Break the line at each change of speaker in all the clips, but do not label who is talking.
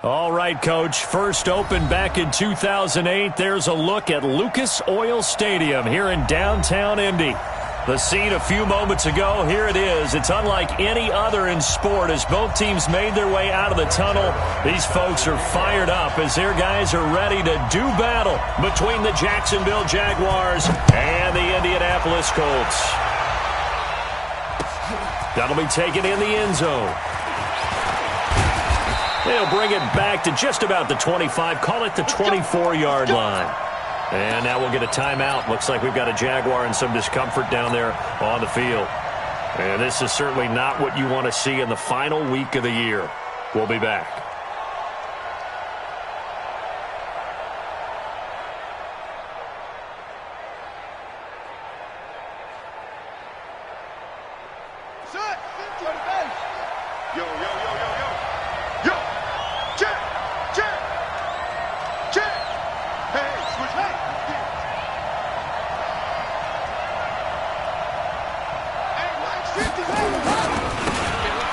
All right, Coach. First opened back in 2008. There's a look at Lucas Oil Stadium here in downtown Indy. The scene a few moments ago, here it is. It's unlike any other in sport as both teams made their way out of the tunnel. These folks are fired up as their guys are ready to do battle between the Jacksonville Jaguars and the Indianapolis Colts. That'll be taken in the end zone. They'll bring it back to just about the 25, call it the 24-yard line. And now we'll get a timeout. Looks like we've got a Jaguar in some discomfort down there on the field. And this is certainly not what you want to see in the final week of the year. We'll be back.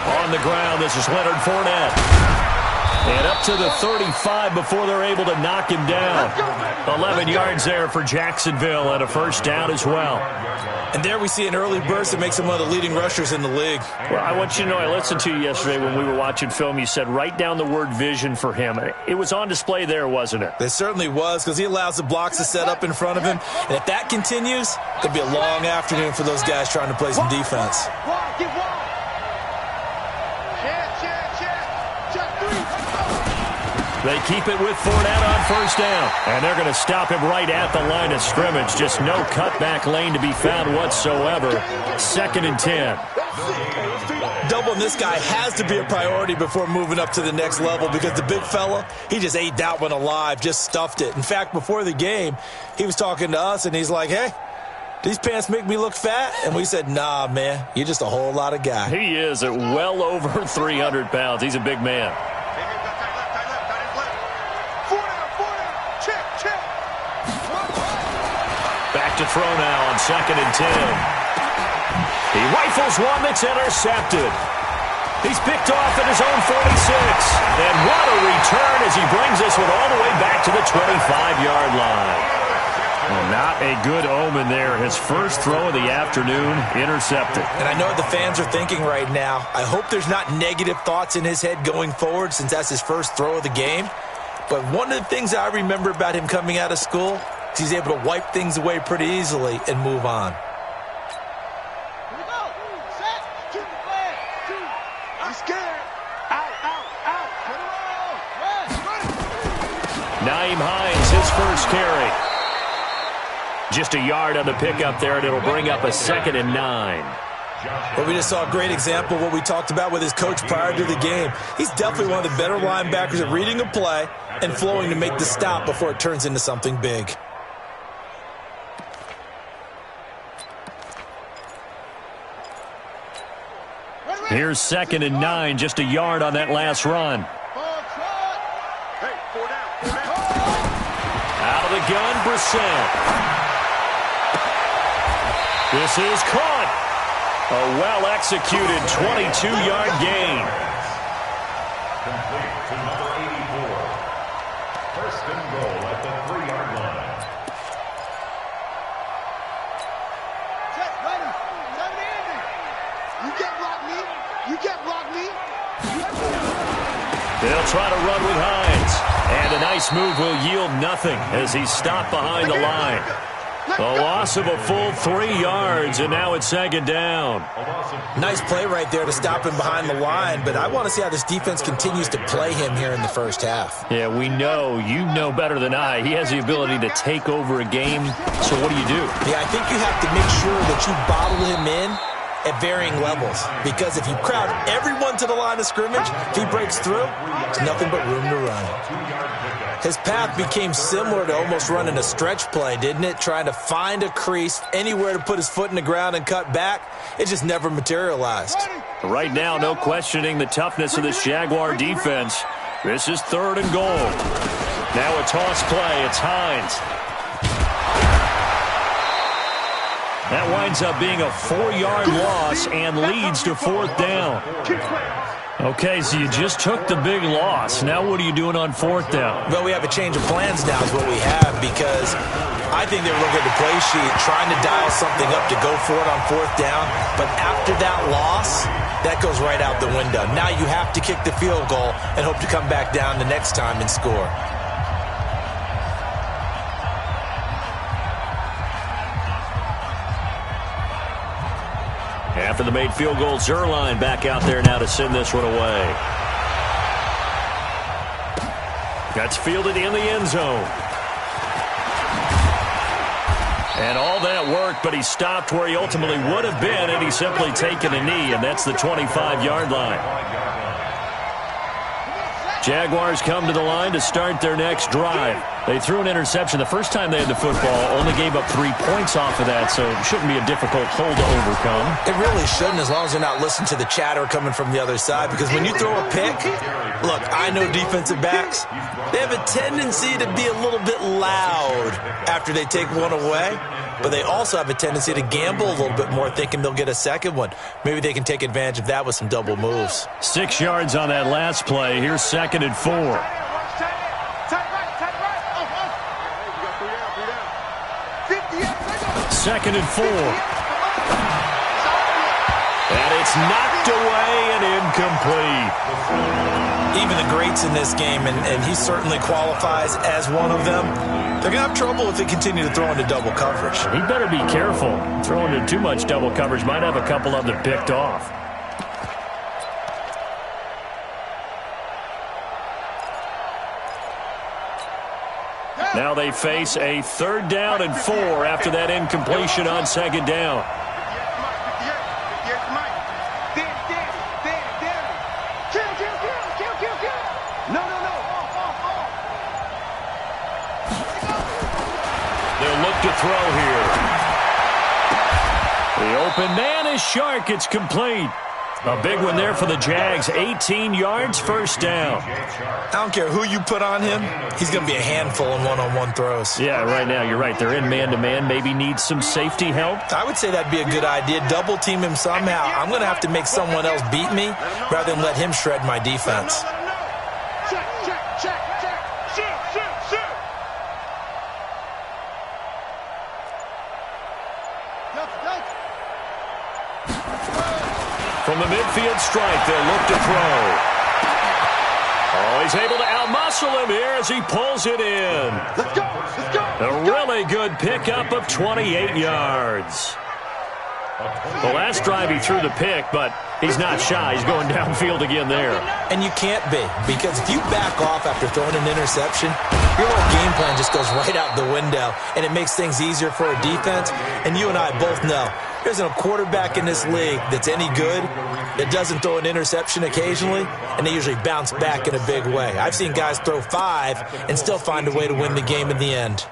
On the ground, this is Leonard Fournette. And up to the 35 before they're able to knock him down. 11 yards there for Jacksonville and a first down as well.
And there we see an early burst that makes him one of the leading rushers in the league.
Well, I want you to know, I listened to you yesterday when we were watching film. You said write down the word vision for him. It was on display there, wasn't it?
It certainly was, because he allows the blocks to set up in front of him. And if that continues, it'll be a long afternoon for those guys trying to play some defense.
They keep it with Fournette on first down. And they're going to stop him right at the line of scrimmage. Just no cutback lane to be found whatsoever. 2nd and 10.
Doubling this guy has to be a priority before moving up to the next level, because the big fella, he just ate that one alive, just stuffed it. In fact, before the game, he was talking to us, and he's like, hey, these pants make me look fat? And we said, nah, man, you're just a whole lot of guy.
He is at well over 300 pounds. He's a big man. Back to throw now on 2nd and 10. He rifles one that's intercepted. He's picked off at his own 46. And what a return as he brings this one all the way back to the 25-yard line. Well, not a good omen there. His first throw of the afternoon intercepted.
And I know what the fans are thinking right now. I hope there's not negative thoughts in his head going forward, since that's his first throw of the game. But one of the things I remember about him coming out of school, he's able to wipe things away pretty easily and move on.
Nyheim Hines, his first carry. Just a yard on the pickup there, and it'll bring up a 2nd and 9.
Well, we just saw a great example of what we talked about with his coach prior to the game. He's definitely one of the better linebackers at reading a play and flowing to make the stop before it turns into something big.
Here's 2nd and 9, just a yard on that last run. Out of the gun, Brissett. This is caught. A well-executed 22-yard gain.
Complete to number 84. First and goal at the 3-yard line.
Check, ready. 70. You can't block me. You can't block me.
They'll try to run with Hines. And a nice move will yield nothing as he's stopped behind the line. The loss of a full 3 yards, and now it's 2nd down.
Nice play right there to stop him behind the line, but I want to see how this defense continues to play him here in the first half.
Yeah, we know. You know better than I. He has the ability to take over a game, so what do you do?
Yeah, I think you have to make sure that you bottle him in at varying levels, because if you crowd everyone to the line of scrimmage, if he breaks through, there's nothing but room to run. His path became similar to almost running a stretch play, didn't it? Trying to find a crease, anywhere to put his foot in the ground and cut back. It just never materialized.
Right now, no questioning the toughness of this Jaguar defense. This is 3rd and goal. Now a toss play. It's Hines. That winds up being a 4-yard loss and leads to 4th down. Okay, so you just took the big loss. Now what are you doing on 4th down?
Well, we have a change of plans now is what we have, because I think they were looking at the play sheet, trying to dial something up to go for it on 4th down. But after that loss, that goes right out the window. Now you have to kick the field goal and hope to come back down the next time and score.
After the made field goal, Zerline back out there now to send this one away. That's fielded in the end zone. And all that work, but he stopped where he ultimately would have been, and he's simply taken a knee, and that's the 25-yard line. Jaguars come to the line to start their next drive. They threw an interception the first time they had the football, only gave up 3 points off of that, so it shouldn't be a difficult hole to overcome.
It really shouldn't, as long as they're not listening to the chatter coming from the other side, because when you throw a pick, look, I know defensive backs, they have a tendency to be a little bit loud after they take one away, but they also have a tendency to gamble a little bit more, thinking they'll get a second one. Maybe they can take advantage of that with some double moves.
6 yards on that last play. Here's 2nd and 4. 2nd and 4. And it's knocked away and incomplete.
Even the greats in this game, and he certainly qualifies as one of them, they're going to have trouble if they continue to throw into double coverage.
He better be careful. Throwing into too much double coverage might have a couple of them picked off. Now they face a 3rd down and 4 after that incompletion on 2nd down. They'll look to throw here. The open man is Shark. It's complete. A big one there for the Jags. 18 yards, 1st down.
I don't care who you put on him. He's going to be a handful in one-on-one throws.
Yeah, right now, you're right. They're in man-to-man. Maybe needs some safety help.
I would say that'd be a good idea. Double team him somehow. I'm going to have to make someone else beat me rather than let him shred my defense.
From the midfield strike, they'll look to throw. Oh, he's able to outmuscle him here as he pulls it in.
Let's go. Let's go.
A really good pickup of 28 yards. The last drive he threw the pick, but he's not shy. He's going downfield again there.
And you can't be, because if you back off after throwing an interception, your whole game plan just goes right out the window, and it makes things easier for a defense. And you and I both know there isn't a quarterback in this league that's any good that doesn't throw an interception occasionally, and they usually bounce back in a big way. I've seen guys throw 5 and still find a way to win the game in the end.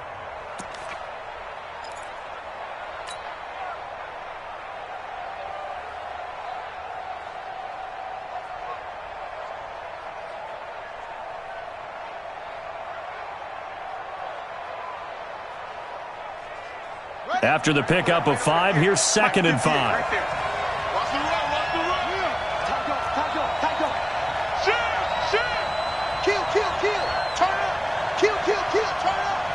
After the pickup of 5, here's 2nd and 5.
Watch the run. Watch the run. Tackle. Shoot. Kill. Turn up. Kill. Turn up.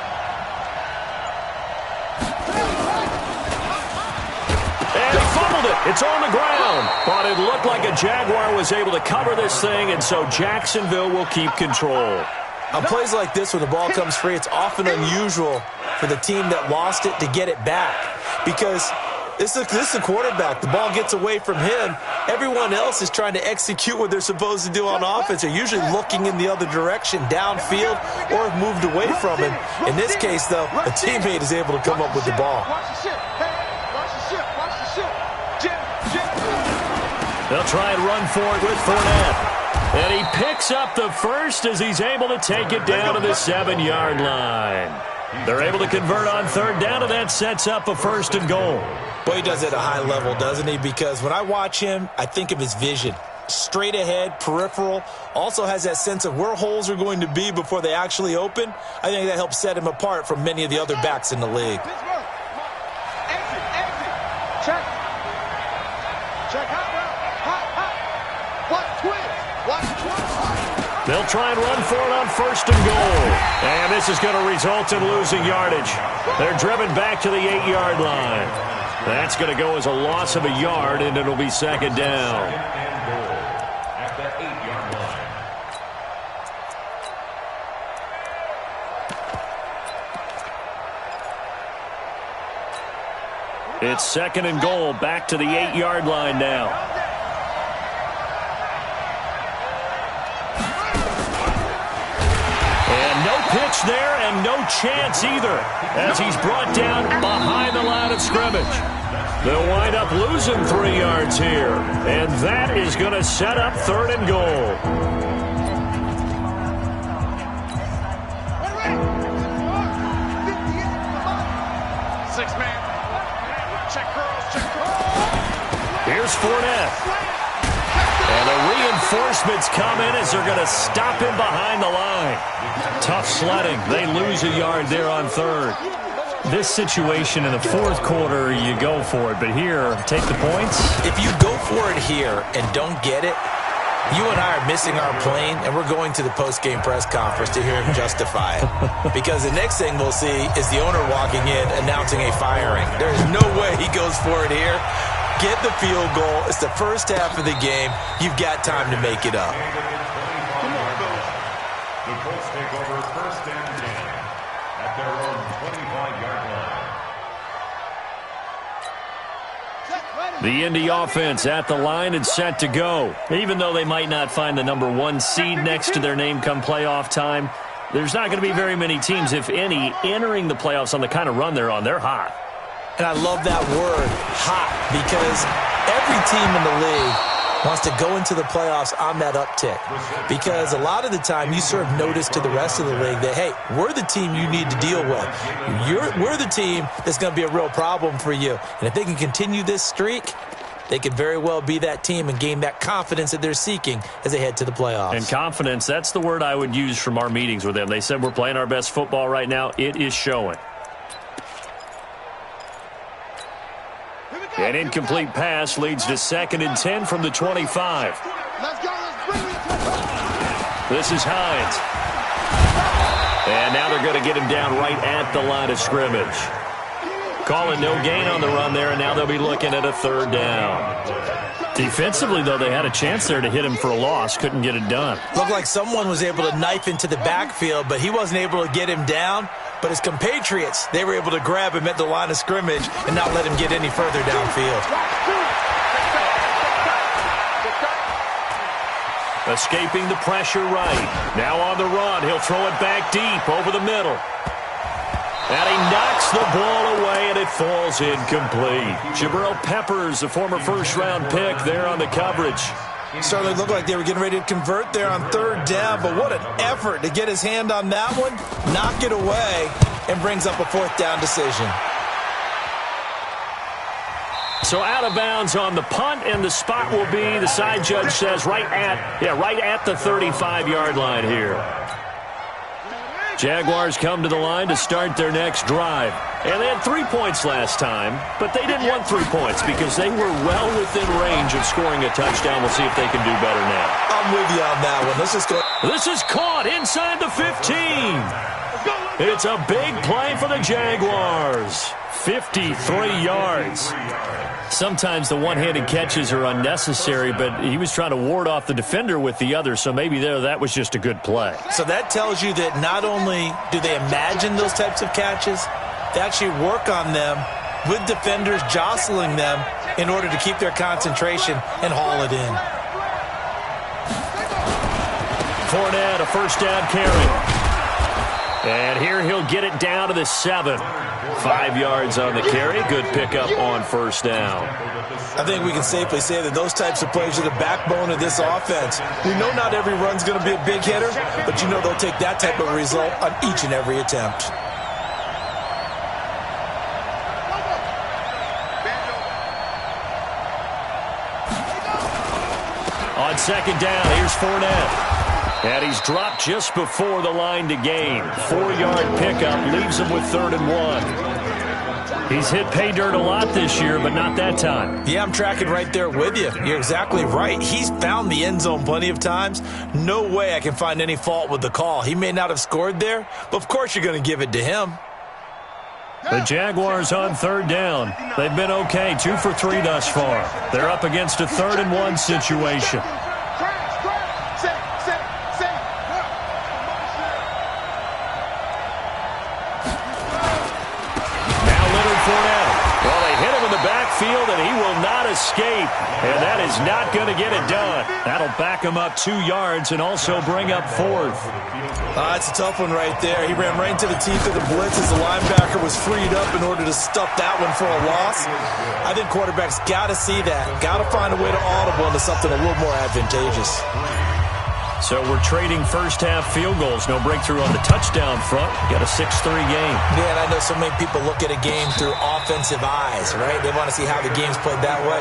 And he fumbled it. It's on the ground. But it looked like a Jaguar was able to cover this thing, and so Jacksonville will keep control.
On plays like this where the ball comes free, it's often unusual for the team that lost it to get it back, because this is the quarterback. The ball gets away from him. Everyone else is trying to execute what they're supposed to do on offense. They're usually looking in the other direction, downfield, or have moved away from him. In this case, though, a teammate is able to come up with the ball.
Watch the ship. Watch the ship. Jim.
They'll try and run for it with Fournette. And he picks up the first as he's able to take it down to the 7-yard line. They're able to convert on 3rd down, and that sets up a 1st and goal.
Boy, he does it at a high level, doesn't he? Because when I watch him, I think of his vision. Straight ahead, peripheral, also has that sense of where holes are going to be before they actually open. I think that helps set him apart from many of the other backs in the league.
Exit. Check. Hot. What? Twist.
They'll try and run for it on 1st and goal. And this is going to result in losing yardage. They're driven back to the 8-yard line. That's going to go as a loss of a yard, and it'll be 2nd down.
At the 8-yard line.
It's 2nd and goal, back to the 8-yard line now. Pitch there, and no chance either, as he's brought down behind the line of scrimmage. They'll wind up losing 3 yards here, and that is going to set up 3rd and goal.
Six-man. Check girls.
Here's Fournette. And the reinforcements come in as they're going to stop him behind the line. Tough sledding. They lose a yard there on 3rd. This situation in the 4th quarter, you go for it. But here, take the points.
If you go for it here and don't get it, you and I are missing our plane, and we're going to the post-game press conference to hear him justify it. Because the next thing we'll see is the owner walking in announcing a firing. There is no way he goes for it here. Get the field goal. It's the first half of the game. You've got time to make it up.
The Colts take over 1st and 10 at their own 25-yard line.
The Indy offense at the line and set to go. Even though they might not find the number 1 seed next to their name come playoff time, there's not going to be very many teams, if any, entering the playoffs on the kind of run they're on. They're hot.
And I love that word, hot, because every team in the league wants to go into the playoffs on that uptick. Because a lot of the time you serve notice to the rest of the league that, hey, we're the team you need to deal with. We're the team that's going to be a real problem for you. And if they can continue this streak, they could very well be that team and gain that confidence that they're seeking as they head to the playoffs. And
confidence, that's the word I would use from our meetings with them. They said we're playing our best football right now. It is showing. An incomplete pass leads to 2nd and 10 from the 25. This is Hines. And now they're going to get him down right at the line of scrimmage. Calling no gain on the run there, and now they'll be looking at a 3rd down. Defensively, though, they had a chance there to hit him for a loss. Couldn't get it done.
Looked like someone was able to knife into the backfield, but he wasn't able to get him down. But his compatriots, they were able to grab him at the line of scrimmage and not let him get any further downfield.
Escaping the pressure right. Now on the run. He'll throw it back deep over the middle. And he knocks the ball away, and it falls incomplete. Jabril Peppers, a former 1st-round pick, there on the coverage.
Certainly looked like they were getting ready to convert there on 3rd down, but what an effort to get his hand on that one, knock it away, and brings up a 4th down decision.
So out of bounds on the punt, and the spot will be, the side judge says, right at the 35-yard line here. Jaguars come to the line to start their next drive. And they had 3 points last time, but they didn't want 3 points because they were well within range of scoring a touchdown. We'll see if they can do better now.
I'm with you on that one. Let's just go.
This is caught inside the 15. It's a big play for the Jaguars. 53 yards. Sometimes the one-handed catches are unnecessary, but he was trying to ward off the defender with the other, so maybe that was just a good play.
So that tells you that not only do they imagine those types of catches, they actually work on them with defenders jostling them in order to keep their concentration and haul it in.
Fournette, a 1st down carry. And here he'll get it down to the 7. 5 yards on the carry. Good pickup on 1st down.
I think we can safely say that those types of plays are the backbone of this offense. We know not every run's going to be a big hitter, but you know they'll take that type of result on each and every attempt.
On 2nd down, here's Fournette. And he's dropped just before the line to gain. 4-yard pickup leaves him with 3rd and 1. He's hit pay dirt a lot this year, but not that time.
Yeah, I'm tracking right there with you. You're exactly right. He's found the end zone plenty of times. No way I can find any fault with the call. He may not have scored there, but of course you're going to give it to him.
The Jaguars on third down. They've been okay, 2 for 3 thus far. They're up against a 3rd and 1 situation. Well, they hit him in the backfield, and he will not escape. And that is not going to get it done. That'll back him up 2 yards and also bring up 4th.
That's a tough one right there. He ran right into the teeth of the blitz as the linebacker was freed up in order to stuff that one for a loss. I think quarterbacks got to see that. Got to find a way to audible into something a little more advantageous.
So we're trading first-half field goals. No breakthrough on the touchdown front. Got a 6-3 game.
Yeah, and I know so many people look at a game through offensive eyes, right? They want to see how the game's played that way.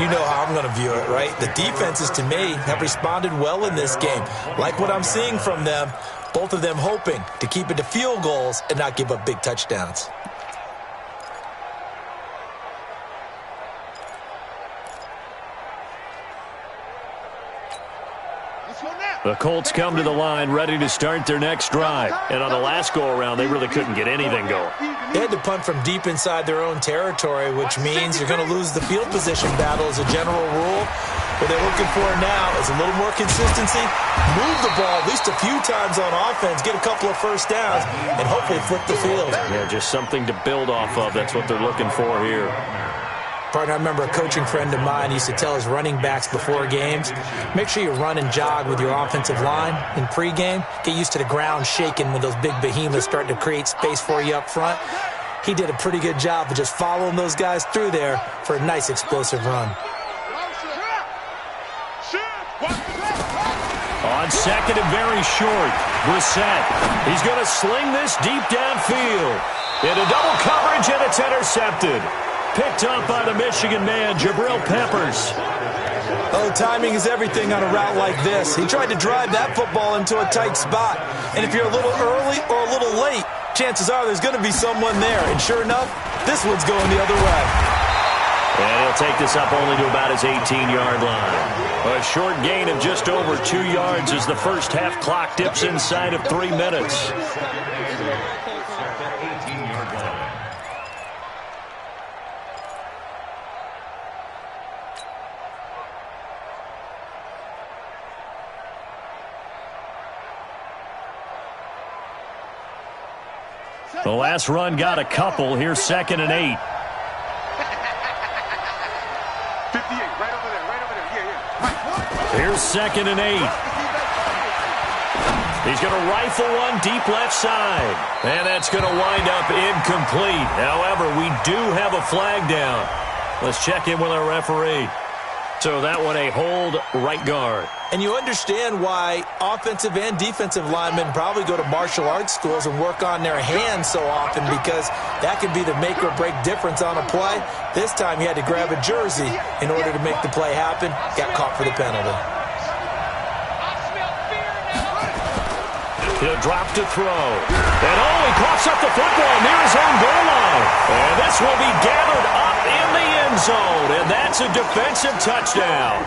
You know how I'm going to view it, right? The defenses, to me, have responded well in this game. Like what I'm seeing from them, both of them hoping to keep it to field goals and not give up big touchdowns.
The Colts come to the line ready to start their next drive. And on the last go-around, they really couldn't get anything going.
They had to punt from deep inside their own territory, which means you're going to lose the field position battle as a general rule. What they're looking for now is a little more consistency, move the ball at least a few times on offense, get a couple of first downs, and hopefully flip the field.
Yeah, just something to build off of. That's what they're looking for here.
Partner, I remember a coaching friend of mine used to tell his running backs before games, make sure you run and jog with your offensive line in pregame. Get used to the ground shaking when those big behemoths start to create space for you up front. He did a pretty good job of just following those guys through there for a nice explosive run.
On second and very short, Brissett. He's going to sling this deep downfield. Into double coverage, and it's intercepted. Picked up by the Michigan man, Jabril Peppers.
Oh, timing is everything on a route like this. He tried to drive that football into a tight spot. And if you're a little early or a little late, chances are there's going to be someone there. And sure enough, this one's going the other way.
And he'll take this up only to about his 18-yard line. A short gain of just over 2 yards as the first half clock dips inside of 3 minutes. The last run got a couple. Here's 2nd and 8.
58, right over there, yeah.
Here's 2nd and 8. He's going to rifle one deep left side. And that's going to wind up incomplete. However, we do have a flag down. Let's check in with our referee. So that one a hold right guard.
And you understand why offensive and defensive linemen probably go to martial arts schools and work on their hands so often, because that can be the make or break difference on a play. This time he had to grab a jersey in order to make the play happen. Got caught for the penalty.
He'll drop to throw. And he coughs up the football near his own goal line. And this will be gathered up in the end zone. And that's a defensive touchdown.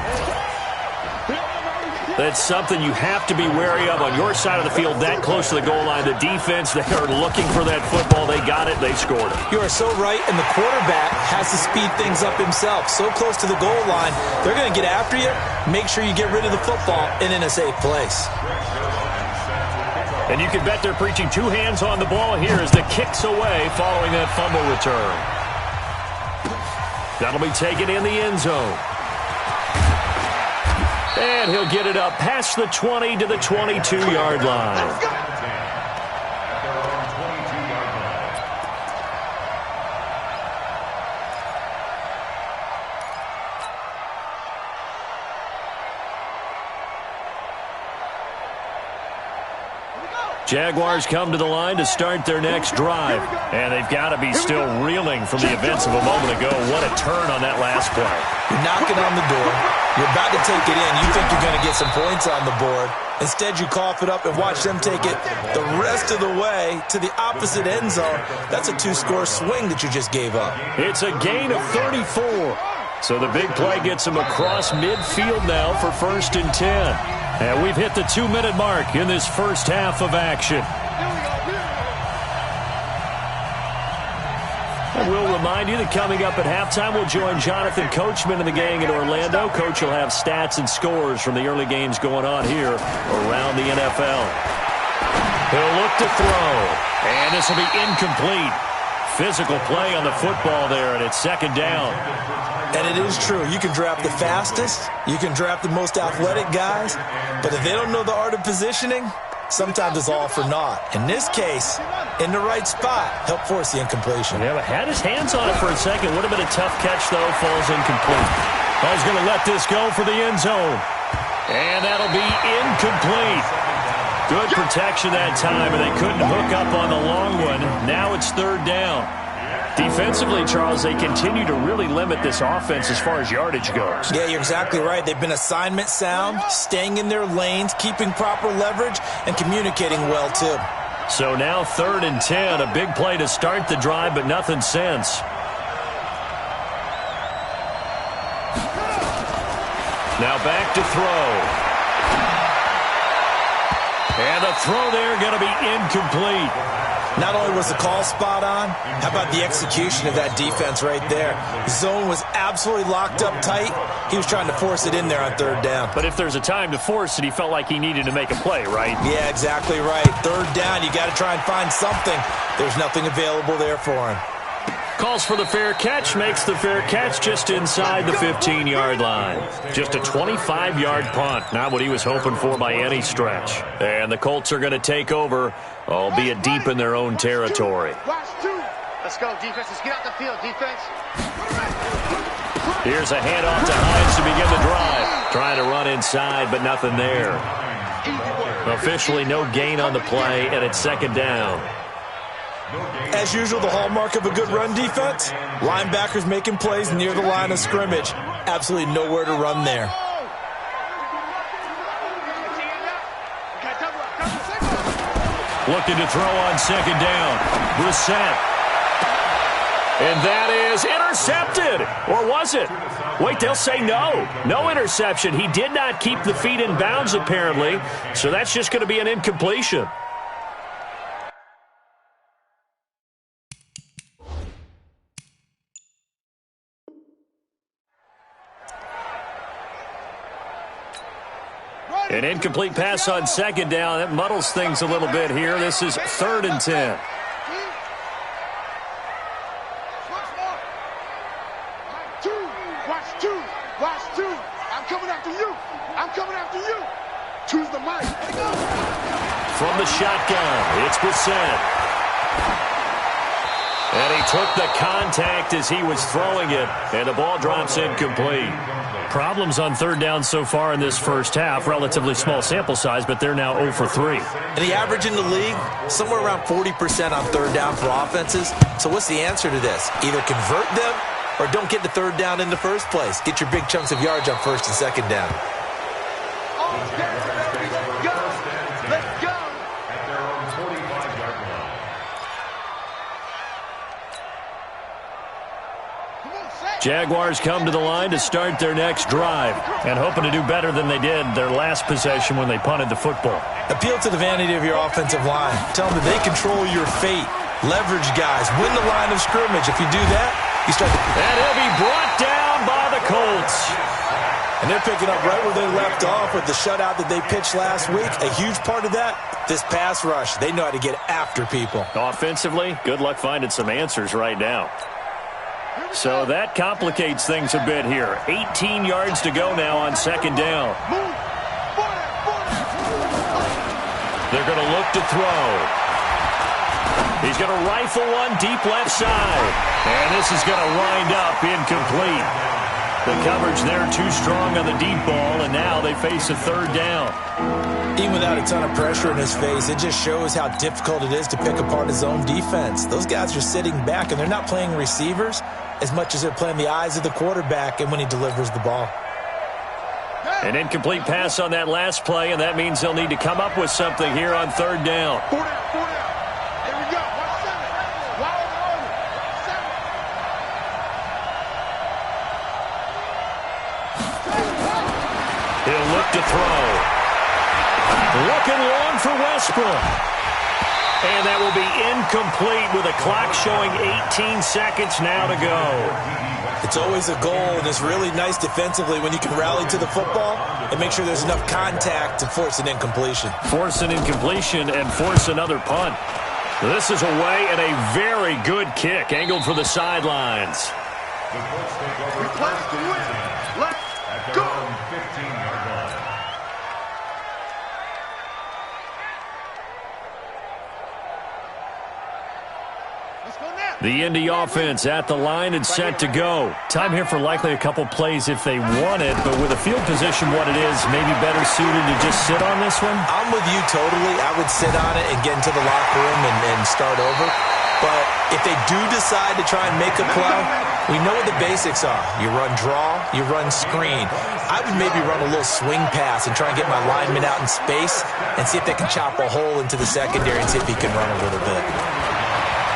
That's something you have to be wary of on your side of the field, that close to the goal line. The defense, they are looking for that football. They got it. They scored it.
You are so right, and the quarterback has to speed things up himself. So close to the goal line, they're going to get after you. Make sure you get rid of the football and in a safe place.
And you can bet they're preaching 2 hands on the ball here as the kick's away following that fumble return. That'll be taken in the end zone. And he'll get it up past the 20 to the 22-yard line. Jaguars come to the line to start their next drive. And they've got to be still reeling from the events of a moment ago. What a turn on that last play.
You're knocking on the door. You're about to take it in. You think you're going to get some points on the board. Instead, you cough it up and watch them take it the rest of the way to the opposite end zone. That's a 2-score swing that you just gave up.
It's a gain of 34. So the big play gets him across midfield now for 1st and 10. And we've hit the 2-minute mark in this first half of action. And we'll remind you that coming up at halftime, we'll join Jonathan Coachman and the gang in Orlando. Coach will have stats and scores from the early games going on here around the NFL. He'll look to throw. And this will be incomplete. Physical play on the football there, and it's 2nd down.
And it is true. You can draft the fastest. You can draft the most athletic guys. But if they don't know the art of positioning, sometimes it's all for naught. In this case, in the right spot, help force the incompletion.
Yeah, but had his hands on it for a second. Would have been a tough catch, though. Falls incomplete. Oh, he's going to let this go for the end zone. And that'll be incomplete. Good protection that time, and they couldn't hook up on the long one. Now it's 3rd down. Defensively, Charles, they continue to really limit this offense as far as yardage goes.
Yeah, you're exactly right. They've been assignment sound, staying in their lanes, keeping proper leverage, and communicating well, too.
So now 3rd and 10, a big play to start the drive, but nothing since. Now back to throw. And the throw there going to be incomplete.
Not only was the call spot on, how about the execution of that defense right there? Zone was absolutely locked up tight. He was trying to force it in there on 3rd down.
But if there's a time to force it, he felt like he needed to make a play, right?
Yeah, exactly right. 3rd down, you got to try and find something. There's nothing available there for him.
Calls for the fair catch, makes the fair catch just inside the 15-yard line. Just a 25-yard punt, not what he was hoping for by any stretch. And the Colts are going to take over, albeit deep in their own territory.
Let's go, defense. Let's get out the field, defense.
Here's a handoff to Hines to begin the drive. Trying to run inside, but nothing there. Officially no gain on the play, and it's 2nd down.
As usual, the hallmark of a good run defense, linebackers making plays near the line of scrimmage. Absolutely nowhere to run there.
Looking to throw on 2nd down. Brissett. And that is intercepted. Or was it? Wait, they'll say no. No interception. He did not keep the feet in bounds, apparently. So that's just going to be an incompletion. An incomplete pass on 2nd down. That muddles things a little bit here. This is 3rd and 10.
Watch two. I'm coming after you. I'm coming after you. Choose the mic.
From the shotgun, it's Brissett. And he took the contact as he was throwing it, and the ball drops incomplete. Problems on 3rd down so far in this first half. Relatively small sample size, but they're now 0 for 3.
And the average in the league, somewhere around 40% on 3rd down for offenses. So what's the answer to this? Either convert them or don't get to 3rd down in the first place. Get your big chunks of yards on 1st and 2nd down.
Let's go.
Jaguars come to the line to start their next drive and hoping to do better than they did their last possession when they punted the football.
Appeal to the vanity of your offensive line. Tell them that they control your fate. Leverage guys. Win the line of scrimmage. If you do that, you start to...
And he'll be brought down by the Colts.
And they're picking up right where they left off with the shutout that they pitched last week. A huge part of that, this pass rush. They know how to get after people.
Offensively, good luck finding some answers right now. So that complicates things a bit here. 18 yards to go now on 2nd down. They're going to look to throw. He's going to rifle one deep left side. And this is going to wind up incomplete. The coverage there too strong on the deep ball, and now they face a third down.
Even without a ton of pressure in his face, it just shows how difficult it is to pick apart his own defense. Those guys are sitting back, and they're not playing receivers as much as they're playing the eyes of the quarterback and when he delivers the ball.
An incomplete pass on that last play, and that means they'll need to come up with something here on third down. He'll look to throw. Looking long for Westbrook. And that will be incomplete with a clock showing 18 seconds now to go.
It's always a goal, and it's really nice defensively when you can rally to the football and make sure there's enough contact to force an incompletion.
Force an incompletion and force another punt. This is away and a very good kick angled for the sidelines.
The Colts take over first and 10 at their own 15-yard line.
The Indy offense at the line and set to go. Time here for likely a couple plays if they want it, but with a field position what it is, maybe better suited to just sit on this one?
I'm with you totally. I would sit on it and get into the locker room and start over. But if they do decide to try and make a play, we know what the basics are. You run draw, you run screen. I would maybe run a little swing pass and try and get my lineman out in space and see if they can chop a hole into the secondary and see if he can run a little bit.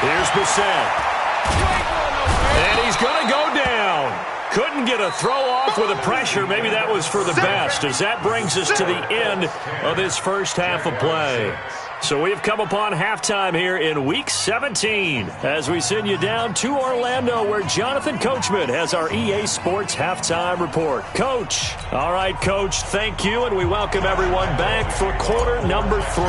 Here's Bissett. And he's going to go down. Couldn't get a throw off with the pressure. Maybe that was for the best, as that brings us to the end of this first half of play. So we've come upon halftime here in Week 17 as we send you down to Orlando where Jonathan Coachman has our EA Sports Halftime Report. Coach. All right, Coach, thank you, and we welcome everyone back for quarter number 3.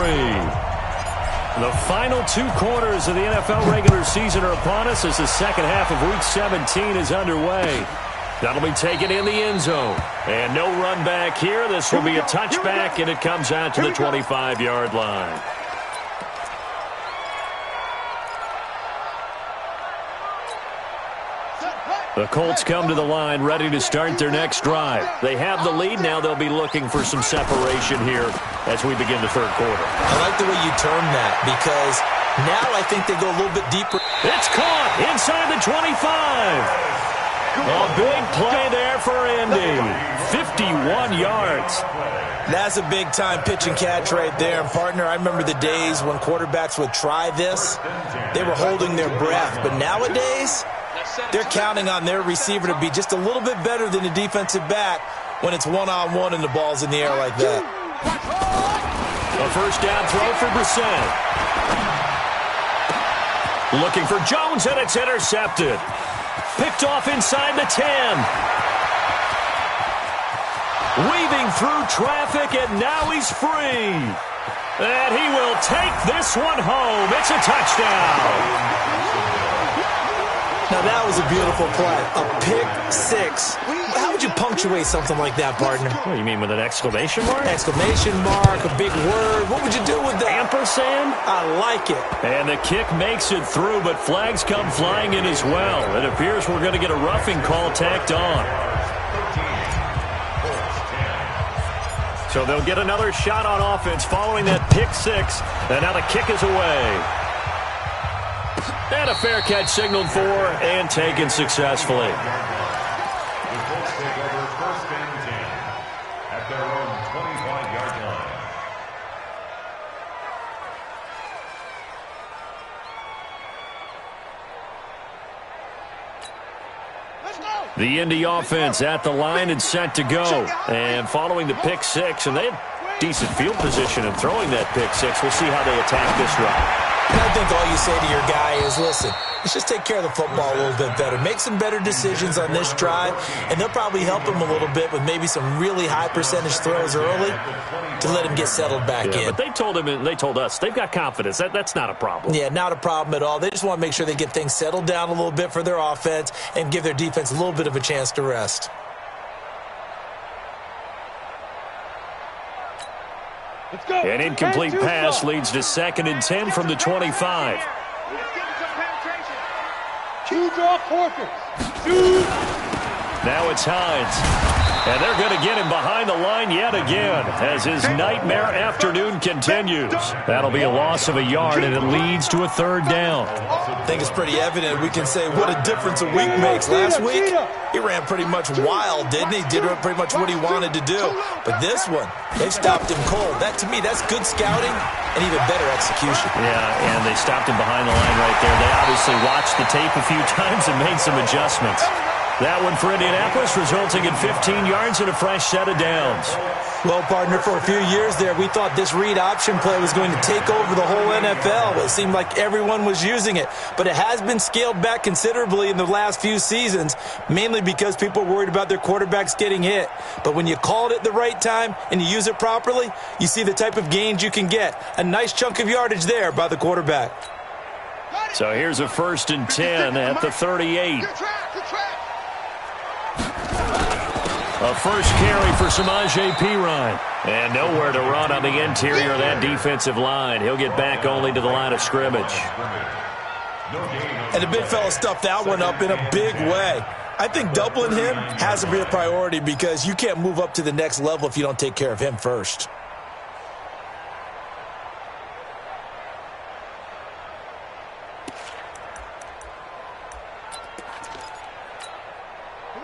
The final 2 quarters of the NFL regular season are upon us as the second half of Week 17 is underway. That'll be taken in the end zone. And no run back here. This will be a touchback, and it comes out to the 25-yard line. The Colts come to the line ready to start their next drive. They have the lead. Now they'll be looking for some separation here as we begin the third quarter.
I like the way you term that because now I think they go a little bit deeper.
It's caught inside the 25. A big play there for Indy. 51 yards.
That's a big-time pitch and catch right there. And, partner, I remember the days when quarterbacks would try this. They were holding their breath. But nowadays, they're counting on their receiver to be just a little bit better than the defensive back when it's one-on-one and the ball's in the air like that.
A first down throw for Brissett. Looking for Jones, and it's intercepted. Picked off inside the 10. Weaving through traffic, and now he's free. And he will take this one home. It's a touchdown.
Now, that was a beautiful play. A pick six. How would you punctuate something like that, partner?
What do you mean, with an exclamation mark?
Exclamation mark, a big word. What would you do with that?
Ampersand?
I like it.
And the kick makes it through, but flags come flying in as well. It appears we're going to get a roughing call tacked on. So they'll get another shot on offense following that pick six. And now the kick is away. And a fair catch signaled for and taken successfully.
The Colts take over first and 10 at their own 25-yard line.
Let's go.
The Indy offense at the line and set to go. And following the pick six, and they have decent field position in throwing that pick six. We'll see how they attack this run.
And I think all you say to your guy is, listen, let's just take care of the football a little bit better. Make some better decisions on this drive, and they'll probably help him a little bit with maybe some really high percentage throws early to let him get settled back in.
But they told him and they told us they've got confidence. That's not a problem.
Yeah, not a problem at all. They just want to make sure they get things settled down a little bit for their offense and give their defense a little bit of a chance to rest.
An incomplete pass leads to 2nd and 10 from the 25.
Two draw quarters.
Now it's Hines. And they're going to get him behind the line yet again as his nightmare afternoon continues. That'll be a loss of a yard, and it leads to a third down.
I think it's pretty evident. We can say what a difference a week makes. Last week, he ran pretty much wild, didn't he? Did pretty much what he wanted to do. But this one, they stopped him cold. That, to me, that's good scouting and even better execution.
Yeah, and they stopped him behind the line right there. They obviously watched the tape a few times and made some adjustments. That one for Indianapolis, resulting in 15 yards and a fresh set of downs.
Well, partner, for a few years there, we thought this read option play was going to take over the whole NFL. It seemed like everyone was using it. But it has been scaled back considerably in the last few seasons, mainly because people are worried about their quarterbacks getting hit. But when you call it at the right time and you use it properly, you see the type of gains you can get. A nice chunk of yardage there by the quarterback.
So here's a 1st and 10 at the 38. A first carry for Samaje Perine. And nowhere to run on the interior of that defensive line. He'll get back only to the line of scrimmage.
And the big fella stuffed that one up in a big way. I think doubling him has to be a priority because you can't move up to the next level if you don't take care of him first.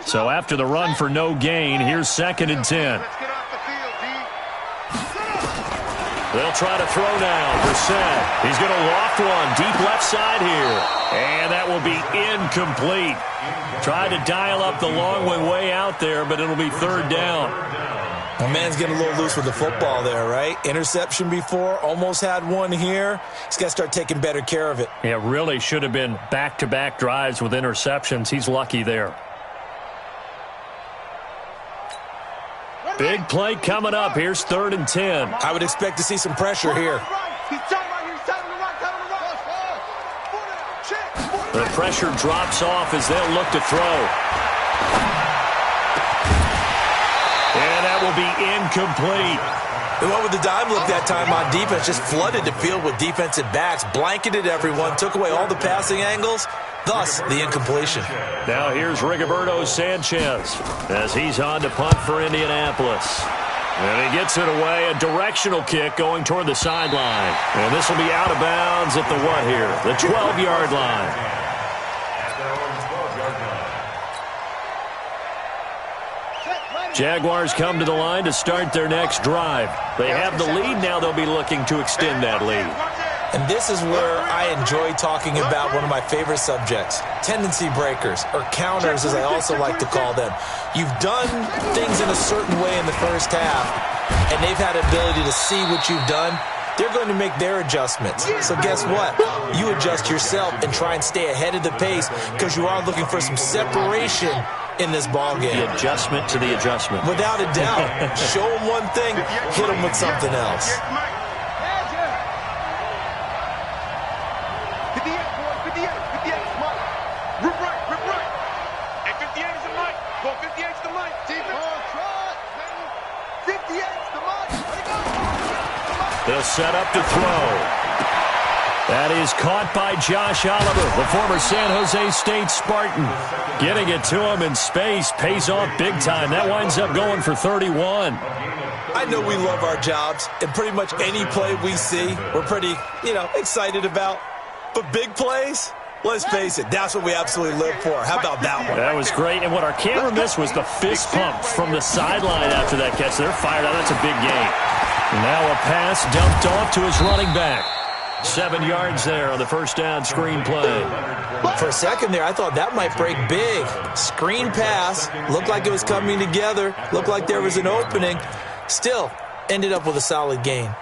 So after the run for no gain, here's 2nd and 10. They'll try to throw now. Brissett. He's going to loft one deep left side here. And that will be incomplete. Tried to dial up the long one way out there, but it'll be 3rd down.
The man's getting a little loose with the football there, right? Interception before, almost had one here. He's got to start taking better care of it.
Yeah, really should have been back-to-back drives with interceptions. He's lucky there. Big play coming up. Here's 3rd and 10.
I would expect to see some pressure here.
The pressure drops off as they'll look to throw. And that will be incomplete.
They went with the dime look that time on defense. Just flooded the field with defensive backs. Blanketed everyone. Took away all the passing angles. Thus, the incompletion.
Now here's Rigoberto Sanchez as he's on to punt for Indianapolis. And he gets it away. A directional kick going toward the sideline. And this will be out of bounds at the what here? The 12-yard line. Jaguars come to the line to start their next drive. They have the lead. Now they'll be looking to extend that lead.
And this is where I enjoy talking about one of my favorite subjects, tendency breakers, or counters as I also like to call them. You've done things in a certain way in the first half, and they've had the ability to see what you've done. They're going to make their adjustments. So guess what? You adjust yourself and try and stay ahead of the pace because you are looking for some separation in this ball game.
The adjustment to the adjustment.
Without a doubt. Show them one thing, hit them with something else.
They'll set up to throw. That is caught by Josh Oliver, the former San Jose State Spartan. Getting it to him in space pays off big time. That winds up going for 31.
I know we love our jobs, and pretty much any play we see, we're pretty, excited about. But big plays, let's face it, that's what we absolutely live for. How about that one?
That was great. And what our camera missed was the fist pump from the sideline after that catch. They're fired out. That's a big gain. Now a pass dumped off to his running back. 7 yards there on the first down screen play.
For a second there, I thought that might break big. Screen pass. Looked like it was coming together. Looked like there was an opening. Still, ended up with a solid gain.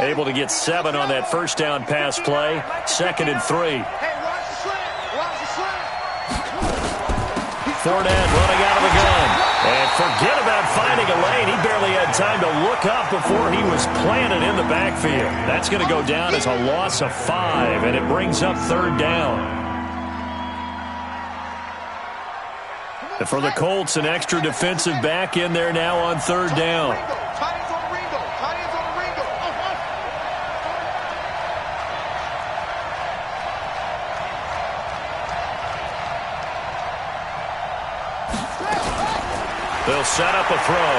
Able to get 7 on that first down pass play. 2nd and 3. Fournette running out of the gun. And forget about finding a lane. He barely had time to look up before he was planted in the backfield. That's going to go down as a loss of 5, and it brings up 3rd down. And for the Colts, an extra defensive back in there now on 3rd down. They'll set up a throw.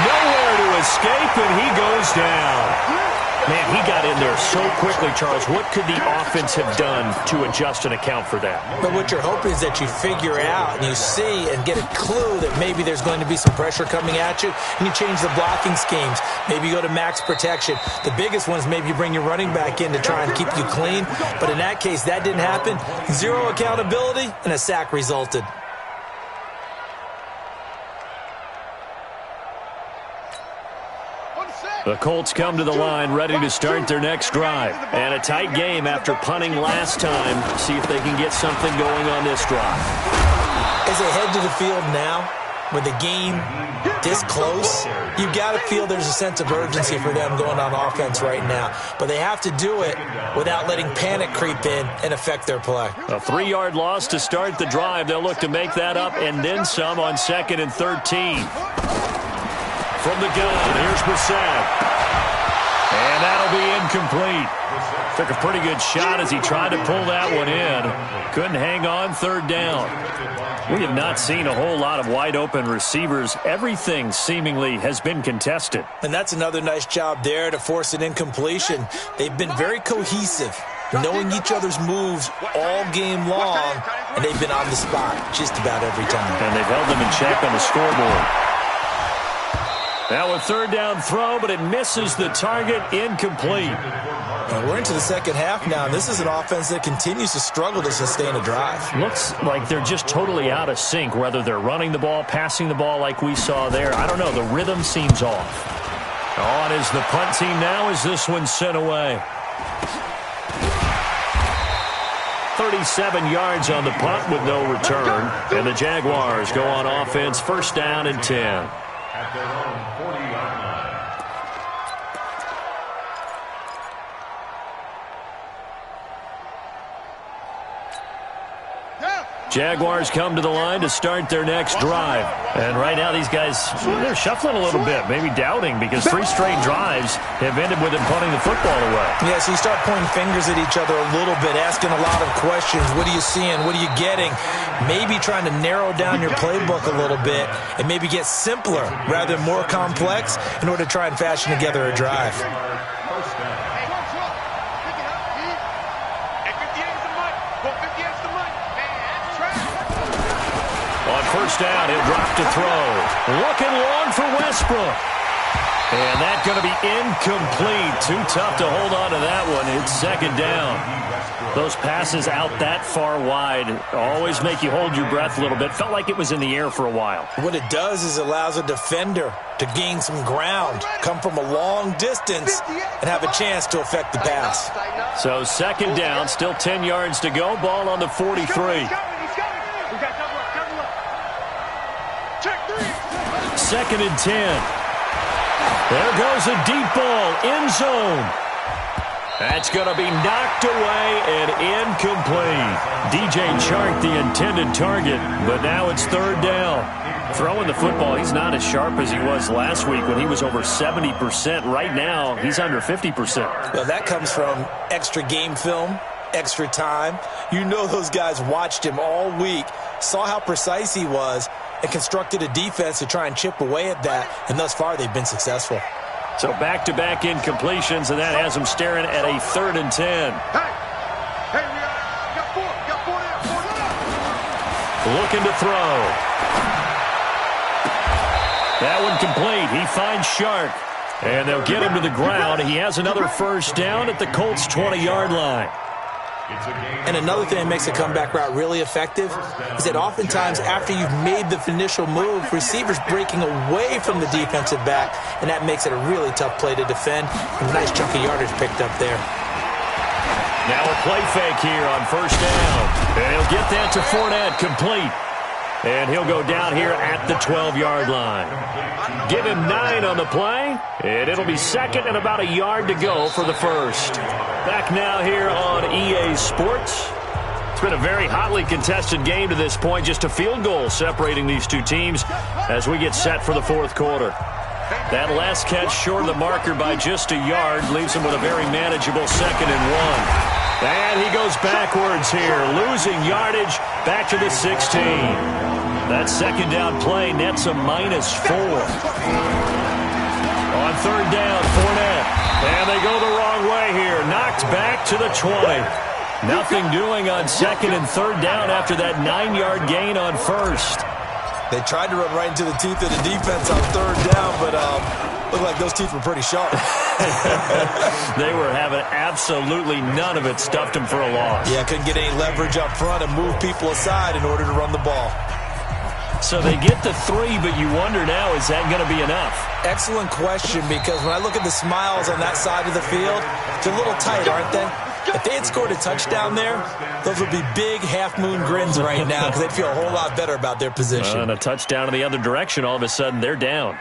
Nowhere to escape, and he goes down. Man, he got in there so quickly, Charles. What could the offense have done to adjust and account for that?
But what you're hoping is that you figure out and you see and get a clue that maybe there's going to be some pressure coming at you, and you change the blocking schemes. Maybe you go to max protection. The biggest one is maybe you bring your running back in to try and keep you clean. But in that case, that didn't happen. Zero accountability, and a sack resulted.
The Colts come to the line ready to start their next drive. And a tight game after punting last time. See if they can get something going on this drive.
As they head to the field now, with the game this close, you've got to feel there's a sense of urgency for them going on offense right now. But they have to do it without letting panic creep in and affect their play.
A 3-yard loss to start the drive. They'll look to make that up and then some on 2nd and 13. From the gun, here's Brissett. And that'll be incomplete. Took a pretty good shot as he tried to pull that one in. Couldn't hang on 3rd down. We have not seen a whole lot of wide-open receivers. Everything seemingly has been contested.
And that's another nice job there to force an incompletion. They've been very cohesive, knowing each other's moves all game long, and they've been on the spot just about every time.
And they've held them in check on the scoreboard. Now a 3rd down throw, but it misses the target, incomplete.
And we're into the second half now, and this is an offense that continues to struggle to sustain a drive.
Looks like they're just totally out of sync, whether they're running the ball, passing the ball like we saw there. I don't know, the rhythm seems off. On is the punt team now as this one's sent away. 37 yards on the punt with no return. And the Jaguars go on offense, 1st down and 10.
At their own 40-yard line.
Jaguars come to the line to start their next drive. And right now these guys, they're shuffling a little bit, maybe doubting, because 3 straight drives have ended with them punting the football away.
Yeah, so you start pointing fingers at each other a little bit, asking a lot of questions. What are you seeing? What are you getting? Maybe trying to narrow down your playbook a little bit and maybe get simpler rather than more complex in order to try and fashion together a drive.
On 1st down, he'll drop to throw. Looking long for Westbrook. And that's going to be incomplete. Too tough to hold on to that one. It's 2nd down. Those passes out that far wide always make you hold your breath a little bit. Felt like it was in the air for a while.
What it does is allows a defender to gain some ground, come from a long distance, and have a chance to affect the pass.
So 2nd down, still 10 yards to go. Ball on the 43. 2nd and 10. There goes a deep ball, end zone. That's going to be knocked away and incomplete. DJ Chark, the intended target, but now it's 3rd down. Throwing the football, he's not as sharp as he was last week when he was over 70%. Right now, he's under 50%.
Well, that comes from extra game film, extra time. You know those guys watched him all week, saw how precise he was, and constructed a defense to try and chip away at that, and thus far they've been successful.
So back-to-back incompletions, and that has them staring at a 3rd and 10.
Hey, we got 4 there.
Looking to throw. That one complete. He finds Shark, and they'll get him to the ground. He has another 1st down at the Colts' 20-yard line.
And another thing that makes a comeback route really effective is that oftentimes after you've made the initial move, receivers breaking away from the defensive back, and that makes it a really tough play to defend. And a nice chunk of yardage picked up there.
Now a play fake here on 1st down. And he'll get that to Fournette, complete. And he'll go down here at the 12-yard line. Give him 9 on the play, and it'll be 2nd and about a yard to go for the 1st. Back now here on EA Sports. It's been a very hotly contested game to this point. Just a field goal separating these two teams as we get set for the 4th quarter. That last catch short of the marker by just a yard leaves him with a very manageable 2nd and 1. And he goes backwards here, losing yardage back to the 16. That second down play nets a -4. On third down, Fournette. And they go the wrong way here. Knocked back to the 20. Nothing doing on second and third down after that 9-yard gain on first.
They tried to run right into the teeth of the defense on third down, but looked like those teeth were pretty sharp.
They were having absolutely none of it. Stuffed them for a loss.
Yeah, couldn't get any leverage up front and move people aside in order to run the ball.
So they get the 3, but you wonder now, is that going to be enough?
Excellent question, because when I look at the smiles on that side of the field, they're a little tight, aren't they? If they had scored a touchdown there, those would be big half-moon grins right now because they'd feel a whole lot better about their position.
And a touchdown in the other direction, all of a sudden they're down.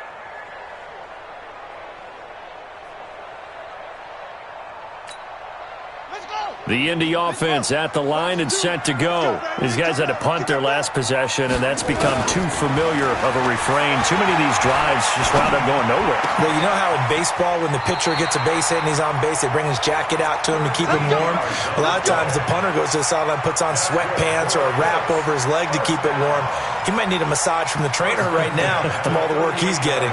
The Indy offense at the line and set to go. These guys had to punt their last possession, and that's become too familiar of a refrain. Too many of these drives just wound up going nowhere.
Well, you know how in baseball when the pitcher gets a base hit and he's on base, they bring his jacket out to him to keep him warm? A lot of times the punter goes to the sideline, puts on sweatpants or a wrap over his leg to keep it warm. He might need a massage from the trainer right now from all the work he's getting.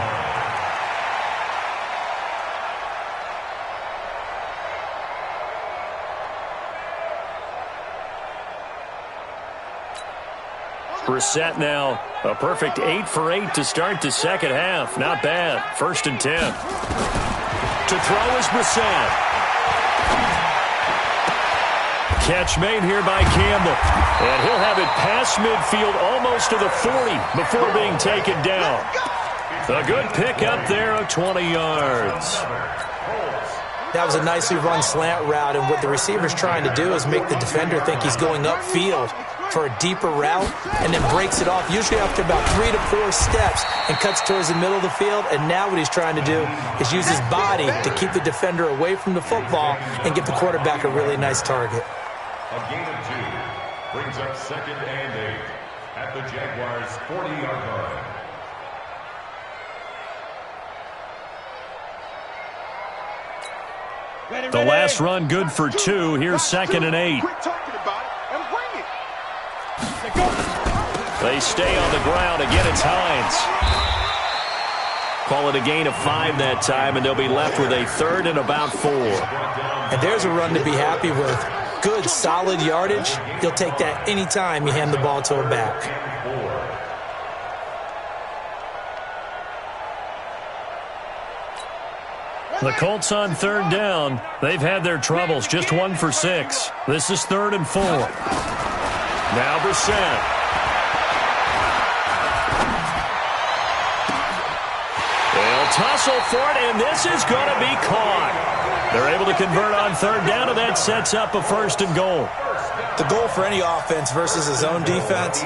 Brissett now, a perfect 8 for 8 to start the second half. Not bad. 1st and 10. To throw is Brissett. Catch made here by Campbell. And he'll have it past midfield almost to the 40 before being taken down. A good pick up there of 20 yards.
That was a nicely run slant route, and what the receiver's trying to do is make the defender think he's going upfield for a deeper route, and then breaks it off, usually after about 3 to 4 steps, and cuts towards the middle of the field. And now what he's trying to do is use his body to keep the defender away from the football and give the quarterback a really nice target.
A gain of 2 brings up 2nd and 8 at the Jaguars' 40-yard line.
The last run good for 2. Here's 2nd and 8. They stay on the ground. Again, it's Hines. Call it a gain of 5 that time, and they'll be left with a 3rd and about 4.
And there's a run to be happy with. Good, solid yardage. You'll take that anytime you hand the ball to a back.
The Colts on 3rd down. They've had their troubles. Just 1 for 6. This is 3rd and 4. Now Brissett. They'll tussle for it, and this is going to be caught. They're able to convert on 3rd down, and that sets up a 1st and goal.
The goal for any offense versus his own defense,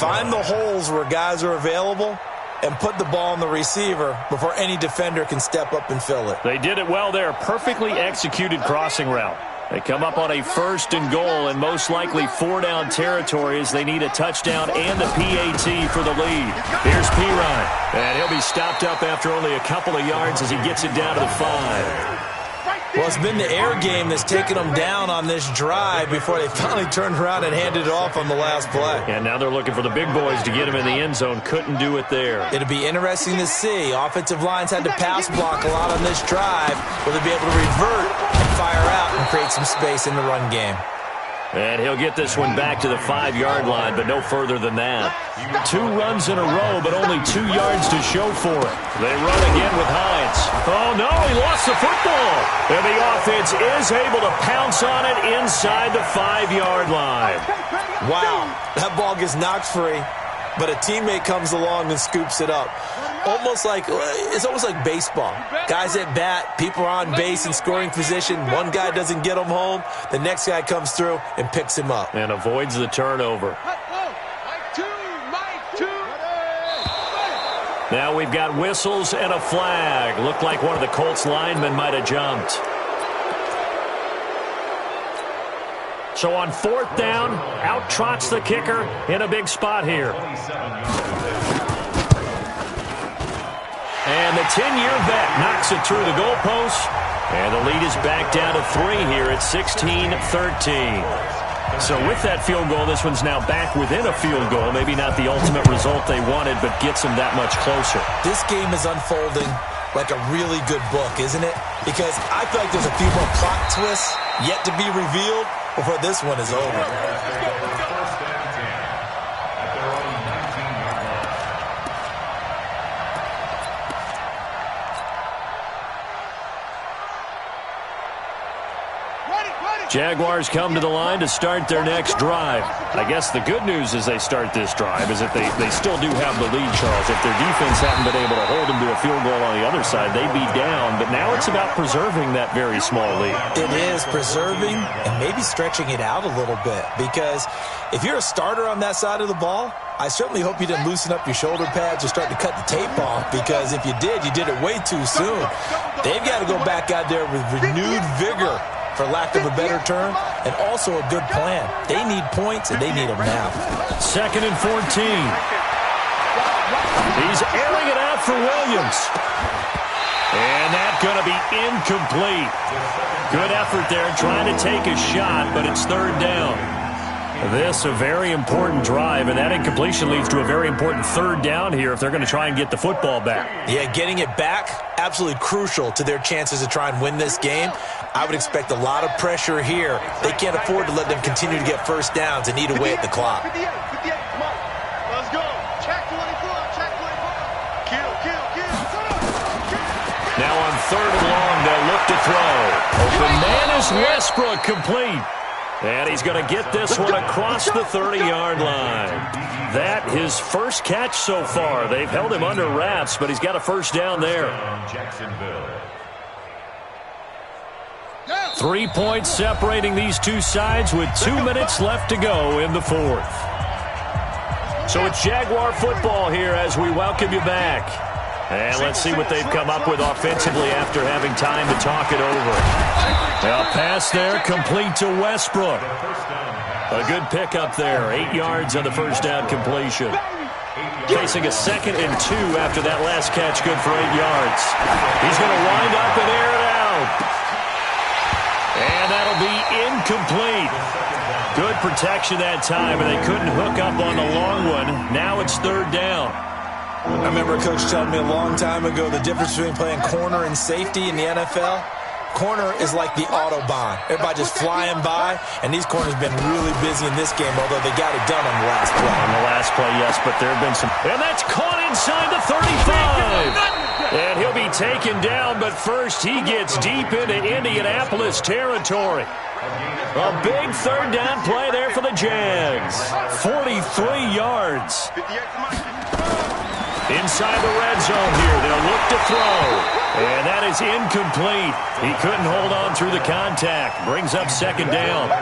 find the holes where guys are available and put the ball on the receiver before any defender can step up and fill it.
They did it well there. Perfectly executed crossing route. They come up on a 1st and goal, and most likely 4-down territory as they need a touchdown and a PAT for the lead. Here's Pirine, and he'll be stopped up after only a couple of yards as he gets it down to the 5.
Well, it's been the air game that's taken them down on this drive before they finally turned around and handed it off on the last play.
And now they're looking for the big boys to get him in the end zone. Couldn't do it there.
It'll be interesting to see. Offensive lines had to pass block a lot on this drive. Will they be able to revert and fire out and create some space in the run game?
And he'll get this one back to the 5-yard line, but no further than that. 2 runs in a row, but only 2 yards to show for it. They run again with Hines. Oh, no, he lost the football. And the offense is able to pounce on it inside the 5-yard line.
Wow, that ball gets knocked free, but a teammate comes along and scoops it up. It's almost like baseball. Guys at bat, people are on base in scoring position. One guy doesn't get him home. The next guy comes through and picks him up.
And avoids the turnover. Now we've got whistles and a flag. Looked like one of the Colts linemen might have jumped. So on 4th down, out trots the kicker in a big spot here. And the 10-year vet knocks it through the goalpost. And the lead is back down to 3 here at 16-13. So with that field goal, this one's now back within a field goal. Maybe not the ultimate result they wanted, but gets them that much closer.
This game is unfolding like a really good book, isn't it? Because I feel like there's a few more plot twists yet to be revealed before this one is over.
Jaguars come to the line to start their next drive. I guess the good news as they start this drive is that they still do have the lead, Charles. If their defense hadn't been able to hold them to a field goal on the other side, they'd be down. But now it's about preserving that very small lead.
It is preserving and maybe stretching it out a little bit. Because if you're a starter on that side of the ball, I certainly hope you didn't loosen up your shoulder pads or start to cut the tape off, because if you did it way too soon. They've got to go back out there with renewed vigor, for lack of a better term, and also a good plan. They need points, and they need them now.
2nd and 14. He's airing it out for Williams. And that's going to be incomplete. Good effort there, trying to take a shot, but it's 3rd down. This a very important drive, and that incompletion leads to a very important 3rd down here if they're going to try and get the football back.
Yeah, getting it back, absolutely crucial to their chances to try and win this game. I would expect a lot of pressure here. They can't afford to let them continue to get first downs and eat away at the clock.
58, come on. Let's go. Check 24, check 24. Kill.
Now on 3rd and long, they'll look to throw. Open man is Westbrook, complete. And he's going to get this one across the 30-yard line. That his first catch so far. They've held him under wraps, but he's got a first down there. 3 points separating these two sides with 2 minutes left to go in the 4th. So it's Jaguar football here as we welcome you back. And let's see what they've come up with offensively after having time to talk it over. A pass there, complete to Westbrook. A good pickup there, 8 yards on the first down completion. Facing a 2nd and 2 after that last catch, good for 8 yards. He's going to wind up and air it out. And that'll be incomplete. Good protection that time, and they couldn't hook up on the long one. Now it's 3rd down.
I remember a coach telling me a long time ago the difference between playing corner and safety in the NFL. Corner is like the Autobahn. Everybody just flying by, and these corners have been really busy in this game, although they got it done on the last play.
On the last play, yes, but there have been some. And that's caught inside the 35. And he'll be taken down, but first he gets deep into Indianapolis territory. A big 3rd down play there for the Jags. 43 yards. Inside the red zone here, they'll look to throw. And that is incomplete. He couldn't hold on through the contact. Brings up 2nd down.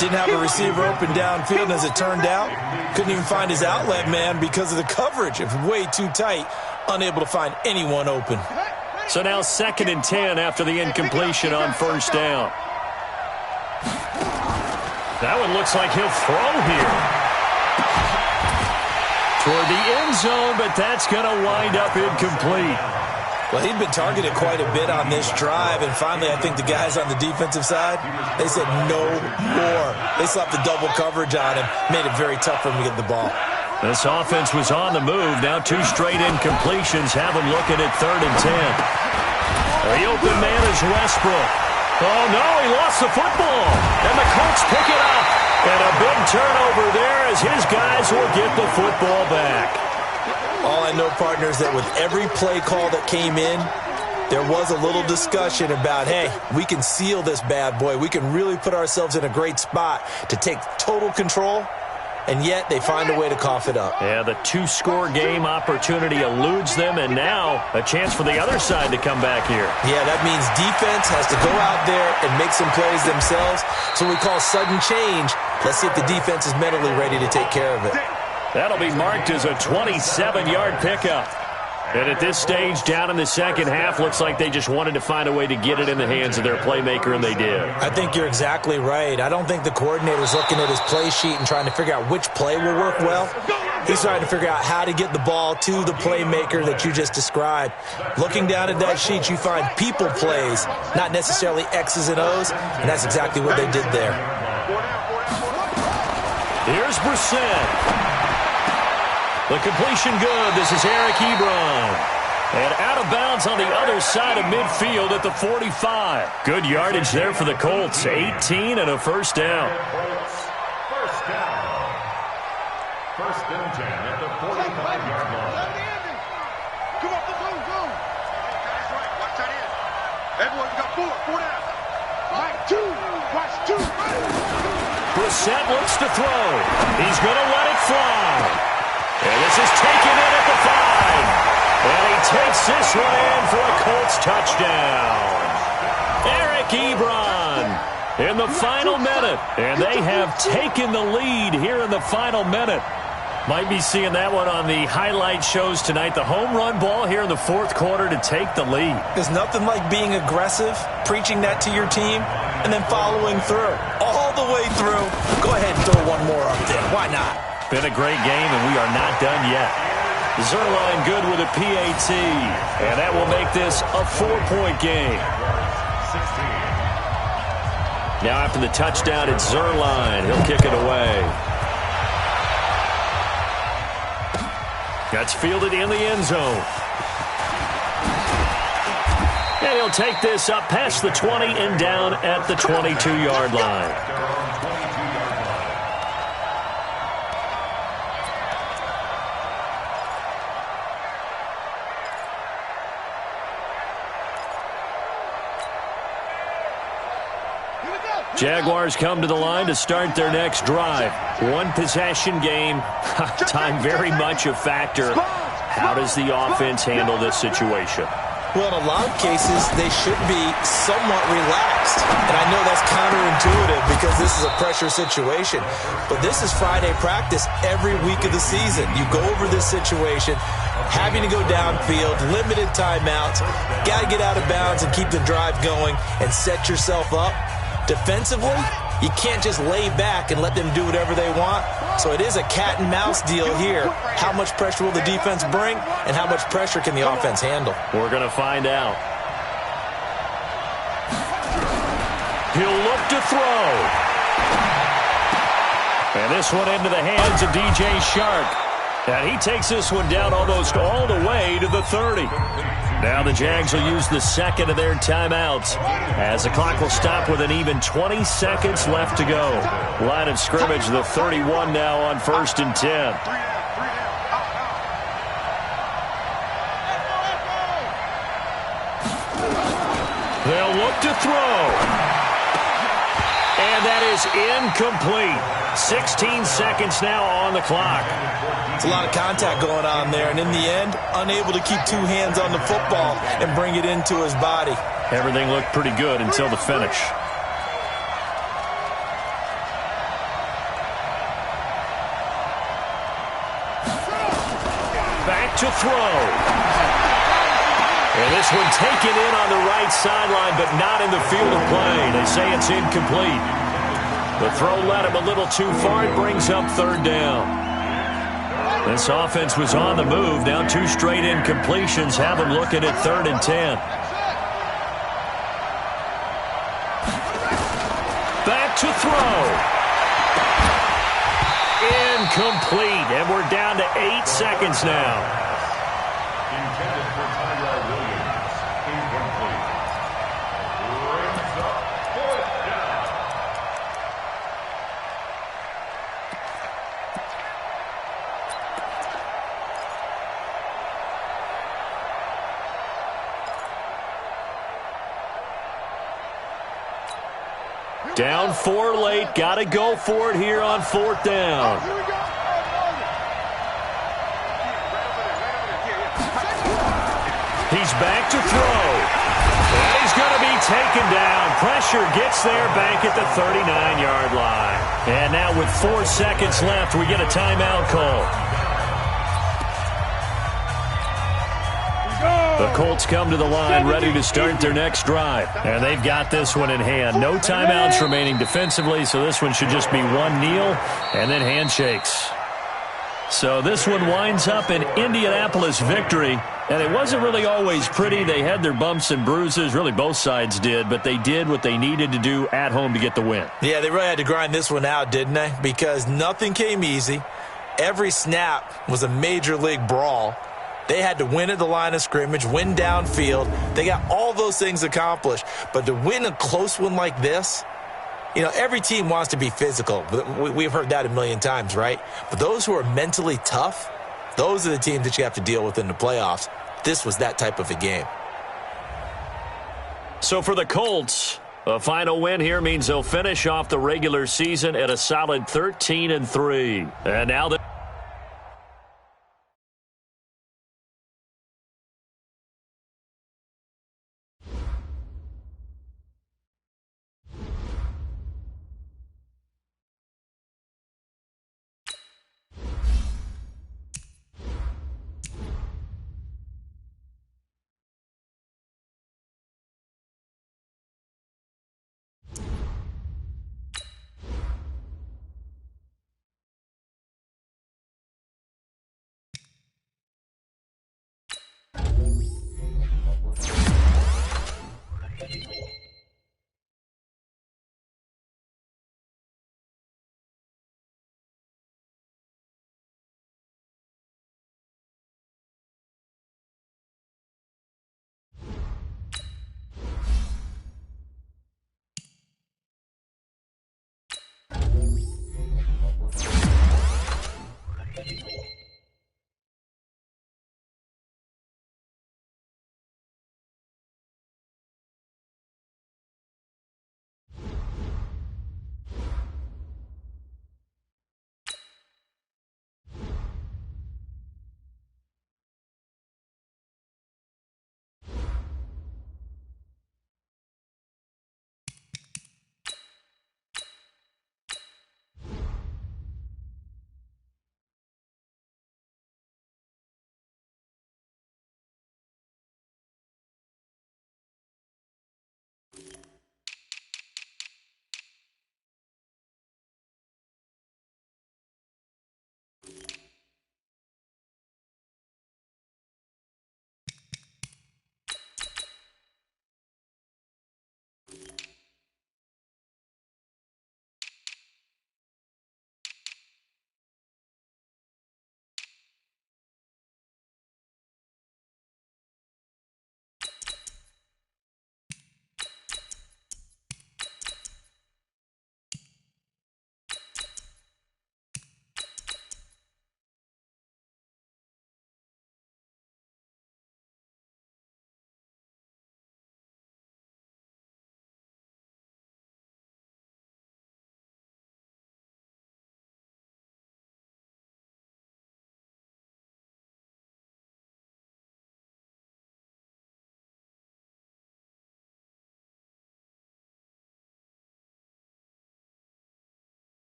Didn't have a receiver open downfield, and as it turned out, couldn't even find his outlet man because of the coverage. It was way too tight, unable to find anyone open.
So now 2nd and 10 after the incompletion on first down. That one looks like he'll throw here. Toward the end zone, but that's going to wind up incomplete.
Well, he'd been targeted quite a bit on this drive, and finally I think the guys on the defensive side, they said no more. They slapped the double coverage on him, made it very tough for him to get the ball.
This offense was on the move. Now 2 straight incompletions have him looking at 3rd and 10. The open man is Westbrook. Oh, no, he lost the football. And the Colts pick it up. And a big turnover there as his guys will get the football back.
All I know, partner, is that with every play call that came in, there was a little discussion about, hey, we can seal this bad boy. We can really put ourselves in a great spot to take total control, and yet they find a way to cough it up.
Yeah, the 2-score game opportunity eludes them, and now a chance for the other side to come back here.
Yeah, that means defense has to go out there and make some plays themselves. So we call sudden change. Let's see if the defense is mentally ready to take care of it.
That'll be marked as a 27-yard pickup. And at this stage, down in the second half, looks like they just wanted to find a way to get it in the hands of their playmaker, and they did.
I think you're exactly right. I don't think the coordinator's looking at his play sheet and trying to figure out which play will work well. He's trying to figure out how to get the ball to the playmaker that you just described. Looking down at that sheet, you find people plays, not necessarily X's and O's, and that's exactly what they did there.
Here's Brissett. The completion good. This is Eric Ebron. And out of bounds on the other side of midfield at the 45. Good yardage there for the Colts. 18 and a first down.
First down. First and 10 at the 45-yard line.
Come on, go. That's right. Watch that in. Everyone got four down. Mike, two. Watch two.
Brissett looks to throw. He's going to let it fly. And this is taken in at the 5. And he takes this one in for a Colts touchdown. Eric Ebron in the final minute. And they have taken the lead here in the final minute. Might be seeing that one on the highlight shows tonight. The home run ball here in the fourth quarter to take the lead.
There's nothing like being aggressive, preaching that to your team, and then following through. All the way through. Go ahead and throw one more up there. Why not?
Been a great game, and we are not done yet. Zerline good with a PAT, and that will make this a 4-point game. Now after the touchdown, it's Zerline. He'll kick it away. That's fielded in the end zone. And he'll take this up past the 20 and down at the 22-yard line. Jaguars come to the line to start their next drive. One possession game. Time very much a factor. How does the offense handle this situation?
Well, in a lot of cases, they should be somewhat relaxed. And I know that's counterintuitive because this is a pressure situation. But this is Friday practice every week of the season. You go over this situation, having to go downfield, limited timeouts, got to get out of bounds and keep the drive going and set yourself up. Defensively, you can't just lay back and let them do whatever they want. So it is a cat and mouse deal here. How much pressure will the defense bring, and how much pressure can the offense handle?
We're going to find out. He'll look to throw. And this one into the hands of DJ Shark. And he takes this one down almost all the way to the 30. Now the Jags will use the second of their timeouts as the clock will stop with an even 20 seconds left to go. Line of scrimmage, the 31 now on 1st and 10. They'll look to throw. And that is incomplete. 16 seconds now on the clock.
It's a lot of contact going on there, and in the end, unable to keep two hands on the football and bring it into his body.
Everything looked pretty good until the finish. Back to throw. And this one taken in on the right sideline, but not in the field of play. They say it's incomplete. The throw led him a little too far. It brings up 3rd down. This offense was on the move. Now 2 straight incompletions have them looking at 3rd and 10. Back to throw. Incomplete. And we're down to 8 seconds now.
Intended for Tyrell Williams. Incomplete. Brings up 4th down.
Down 4 late. Got to go for it here on 4th down. He's back to throw. And he's going to be taken down. Pressure gets there back at the 39-yard line. And now with 4 seconds left, we get a timeout call. The Colts come to the line ready to start their next drive. And they've got this one in hand. No timeouts remaining defensively, so this one should just be one kneel and then handshakes. So this one winds up an Indianapolis victory. And it wasn't really always pretty. They had their bumps and bruises. Really, both sides did. But they did what they needed to do at home to get the win.
Yeah, they really had to grind this one out, didn't they? Because nothing came easy. Every snap was a major league brawl. They had to win at the line of scrimmage, win downfield. They got all those things accomplished. But to win a close one like this, you know, every team wants to be physical. We've heard that a million times, right? But those who are mentally tough, those are the teams that you have to deal with in the playoffs. This was that type of a game.
So for the Colts, a final win here means they'll finish off the regular season at a solid 13-3. And now